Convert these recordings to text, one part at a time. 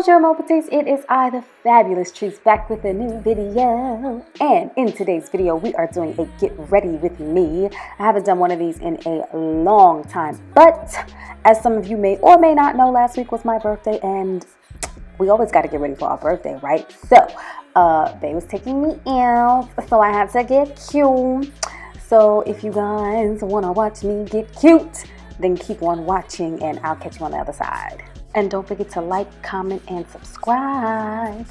Bonjour Mon Petites, it is I, the fabulous Trees, back with a new video. And in today's video, we are doing a get ready with me. I haven't done one of these in a long time, but as some of you may or may not know, last week was my birthday, and we always got to get ready for our birthday, right? So, they was taking me out, so I had to get cute. So if you guys want to watch me get cute, then keep on watching, and I'll catch you on the other side. And don't forget to like, comment, and subscribe.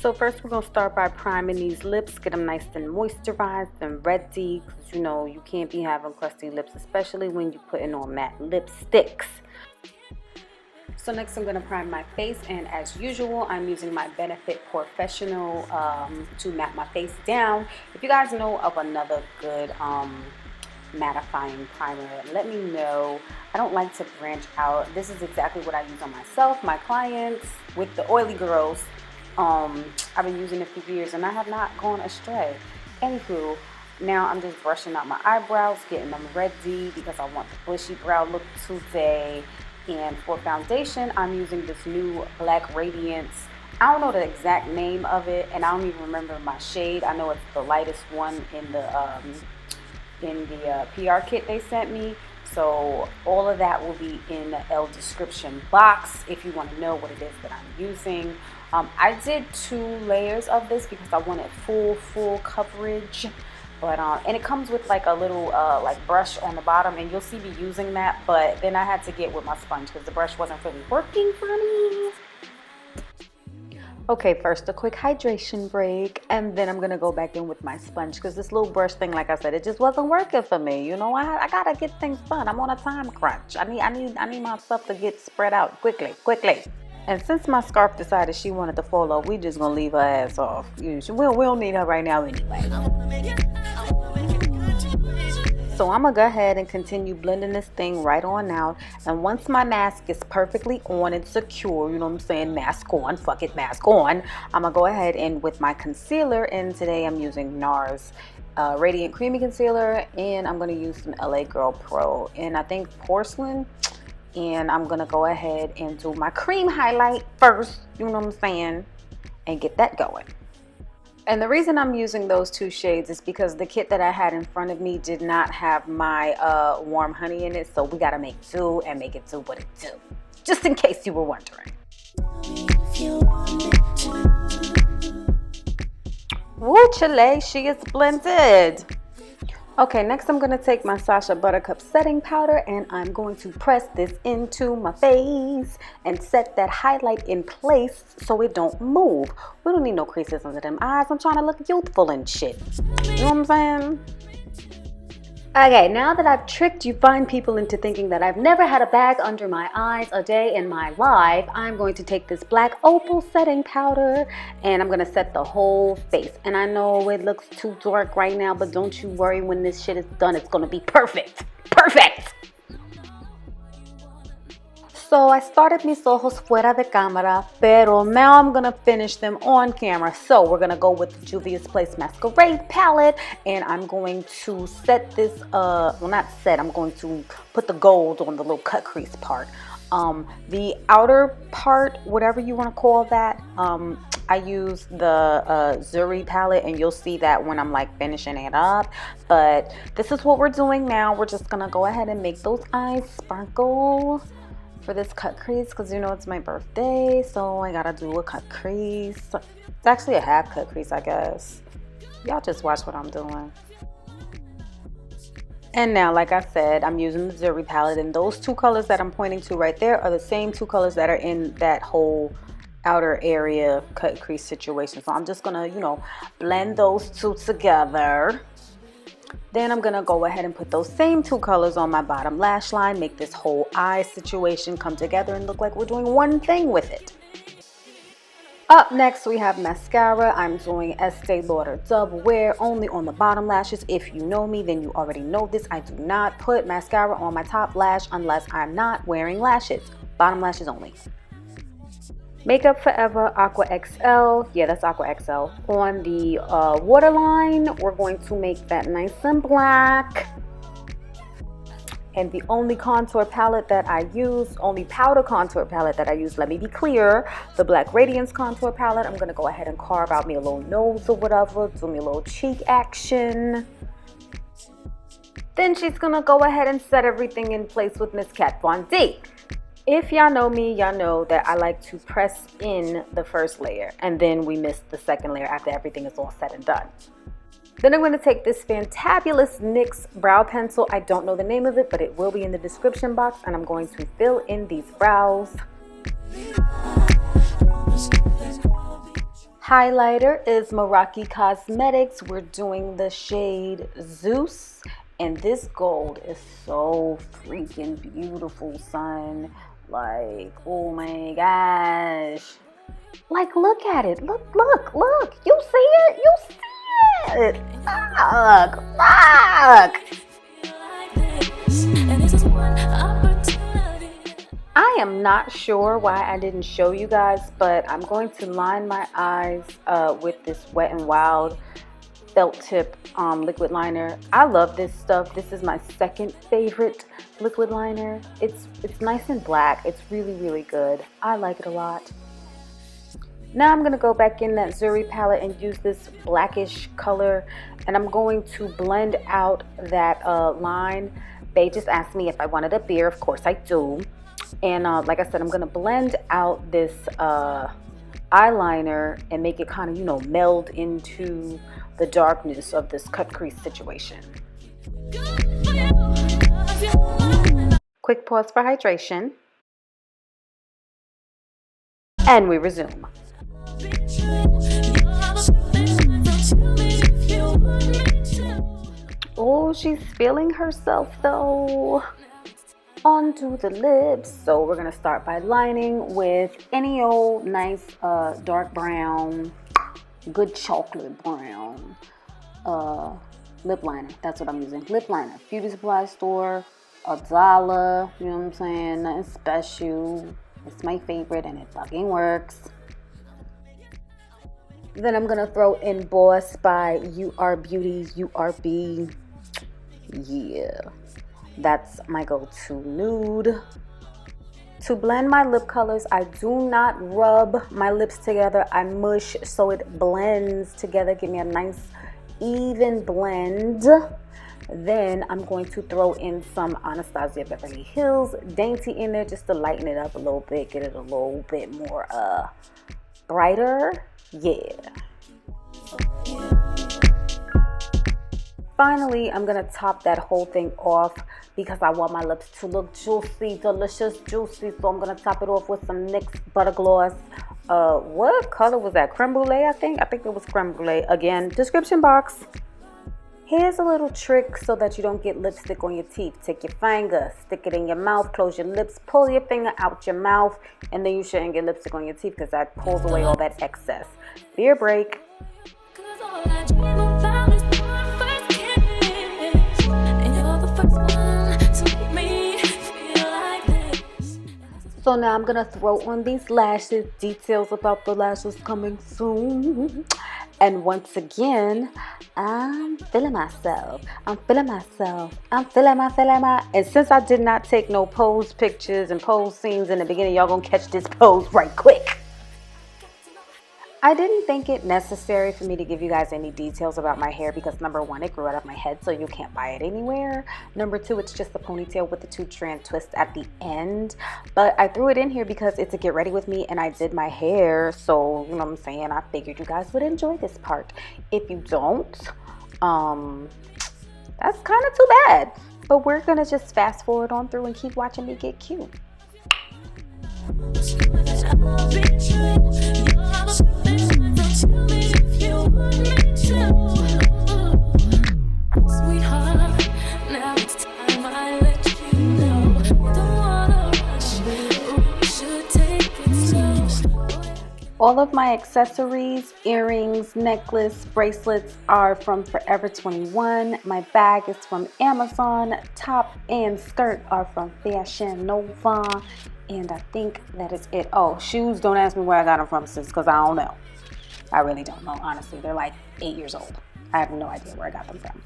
So first we're going to start by priming these lips, get them nice and moisturized and ready, because you know you can't be having crusty lips, especially when you're putting on matte lipsticks. So next I'm going to prime my face, and as usual I'm using my Benefit Porefessional to matte my face down. If you guys know of another good mattifying primer, let me know. I don't like to branch out. This is exactly what I use on myself, my clients, with the oily girls. I've been using it for years and I have not gone astray. Anywho, now I'm just brushing out my eyebrows, getting them ready because I want the bushy brow look today. And for foundation, I'm using this new black Radiance. I don't know the exact name of it, and I don't even remember my shade. I know it's the lightest one in the PR kit they sent me. So all of that will be in the L description box if you want to know what it is that I'm using. I did 2 layers of this because I wanted full coverage. But, and it comes with like a little like brush on the bottom, and you'll see me using that, but then I had to get with my sponge because the brush wasn't really working for me. Okay, first a quick hydration break, and then I'm gonna go back in with my sponge because this little brush thing, like I said, it just wasn't working for me. You know, I gotta get things done. I'm on a time crunch. I need my stuff to get spread out quickly. And since my scarf decided she wanted to fall off, we just gonna leave her ass off. We don't need her right now anyway. So I'm gonna go ahead and continue blending this thing right on out. And once my mask is perfectly on and secure, you know what I'm saying, mask on, fuck it, mask on, I'm gonna go ahead and with my concealer, and today I'm using NARS Radiant Creamy Concealer, and I'm gonna use some LA Girl Pro, and I think Porcelain. And I'm gonna go ahead and do my cream highlight first, you know what I'm saying, and get that going. And the reason I'm using those 2 shades is because the kit that I had in front of me did not have my warm honey in it, so we gotta make do and make it do what it do, just in case you were wondering. Woo, Chile, she is blended. Okay, next I'm going to take my Sacha Buttercup setting powder, and I'm going to press this into my face and set that highlight in place so it don't move. We don't need no creases under them eyes. I'm trying to look youthful and shit. You know what I'm saying? Okay, now that I've tricked you fine people into thinking that I've never had a bag under my eyes a day in my life, I'm going to take this black Opal setting powder and I'm going to set the whole face. And I know it looks too dark right now, but don't you worry, when this shit is done, it's going to be perfect. Perfect! So I started mis ojos fuera de cámara, pero now I'm going to finish them on camera. So we're going to go with Juvia's Place Masquerade palette, and I'm going to set this, well not set, I'm going to put the gold on the little cut crease part. The outer part, whatever you want to call that, I use the Xuri palette, and you'll see that when I'm like finishing it up. But this is what we're doing now. We're just going to go ahead and make those eyes sparkle for this cut crease, because you know it's my birthday, so I gotta do a cut crease. It's actually a half cut crease, I guess. Y'all just watch what I'm doing. And now, like I said, I'm using the Xuri palette, and those 2 colors that I'm pointing to right there are the same 2 colors that are in that whole outer area cut crease situation. So I'm just gonna, you know, blend those 2 together. Then I'm gonna go ahead and put those same 2 colors on my bottom lash line, make this whole eye situation come together and look like we're doing one thing with it. Up next we have mascara. I'm doing Estee Lauder Double Wear only on the bottom lashes. If you know me, then you already know this. I do not put mascara on my top lash unless I'm not wearing lashes. Bottom lashes only. Makeup Forever Aqua XL. Yeah, that's Aqua XL. On the waterline, we're going to make that nice and black. And the only contour palette that I use, only powder contour palette that I use, let me be clear, the Black Radiance contour palette. I'm going to go ahead and carve out me a little nose or whatever, do me a little cheek action. Then she's going to go ahead and set everything in place with Miss Kat Von D. If y'all know me, y'all know that I like to press in the first layer and then we miss the second layer after everything is all said and done. Then I'm going to take this fantabulous NYX brow pencil. I don't know the name of it, but it will be in the description box, and I'm going to fill in these brows. Highlighter is Meraki Cosmetics. We're doing the shade Zeus, and this gold is so freaking beautiful, son. Like, oh my gosh. Like, look at it. Look. You see it? You see it? Look. I am not sure why I didn't show you guys, but I'm going to line my eyes with this Wet n Wild felt tip liquid liner. I love this stuff. This is my second favorite liquid liner. It's nice and black. It's really good. I like it a lot. Now I'm going to go back in that Xuri palette and use this blackish color, and I'm going to blend out that line. They just asked me if I wanted a beer. Of course I do. And like I said, I'm going to blend out this eyeliner and make it kind of, you know, meld into the darkness of this cut crease situation. Quick pause for hydration. And we resume. Oh, she's feeling herself though. Onto the lips. So we're gonna start by lining with any old nice dark brown, good chocolate brown lip liner. That's what I'm using. Lip liner, beauty supply store, $1. You know what I'm saying? Nothing special. It's my favorite and it fucking works. Then I'm gonna throw in Bawse by URBeauty, URB. Yeah, that's my go-to nude. To blend my lip colors, I do not rub my lips together. I mush so it blends together. Give me a nice even blend. Then I'm going to throw in some Ansatasia Beverly Hills Dainty in there just to lighten it up a little bit, get it a little bit more brighter. Yeah. Finally, I'm gonna top that whole thing off because I want my lips to look juicy, delicious, juicy. So I'm gonna top it off with some NYX Butter Gloss. What color was that? Creme Brulee, I think it was Creme Brulee. Again, description box. Here's a little trick so that you don't get lipstick on your teeth. Take your finger, stick it in your mouth, close your lips, pull your finger out your mouth, and then you shouldn't get lipstick on your teeth because that pulls away all that excess. Beer break. So now I'm gonna throw on these lashes, details about the lashes coming soon. And once again, I'm feeling myself. And since I did not take no pose pictures and pose scenes in the beginning, y'all gonna catch this pose right quick. I didn't think it necessary for me to give you guys any details about my hair because number one, it grew out of my head, so you can't buy it anywhere. Number two, it's just a ponytail with the 2-strand twist at the end. But I threw it in here because it's a get ready with me and I did my hair. So, you know what I'm saying? I figured you guys would enjoy this part. If you don't, that's kind of too bad. But we're going to just fast forward on through and keep watching me get cute. All of my accessories, earrings, necklace, bracelets are from Forever 21. My bag is from Amazon. Top and skirt are from Fashion Nova. And I think that is it. Oh, shoes, don't ask me where I got them from, sis, because I don't know. I really don't know, honestly. They're like 8 years old. I have no idea where I got them from.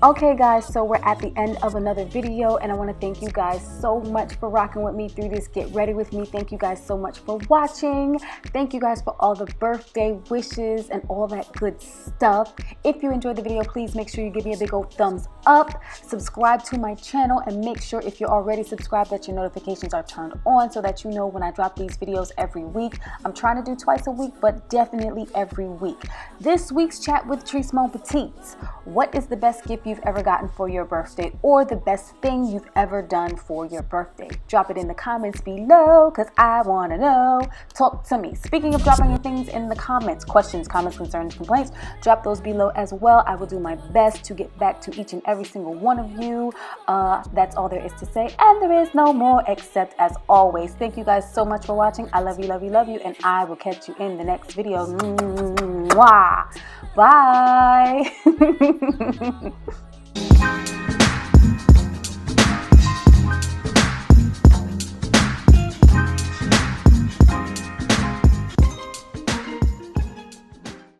Okay guys, so we're at the end of another video, and I want to thank you guys so much for rocking with me through this Get Ready With Me. Thank you guys so much for watching. Thank you guys for all the birthday wishes and all that good stuff. If you enjoyed the video, please make sure you give me a big old thumbs up. Subscribe to my channel, and make sure if you're already subscribed that your notifications are turned on so that you know when I drop these videos every week. I'm trying to do twice a week, but definitely every week. This week's chat with Bonjour Mon Petites. What is the best gift you've ever gotten for your birthday, or the best thing you've ever done for your birthday? Drop it in the comments below because I want to know. Talk to me. Speaking of dropping your things in the comments, questions, comments, concerns, complaints, drop those below as well. I will do my best to get back to each and every single one of you. That's all there is to say, and there is no more, except as always, thank you guys so much for watching. I love you, love you, love you, and I will catch you in the next video. Mwah. Bye.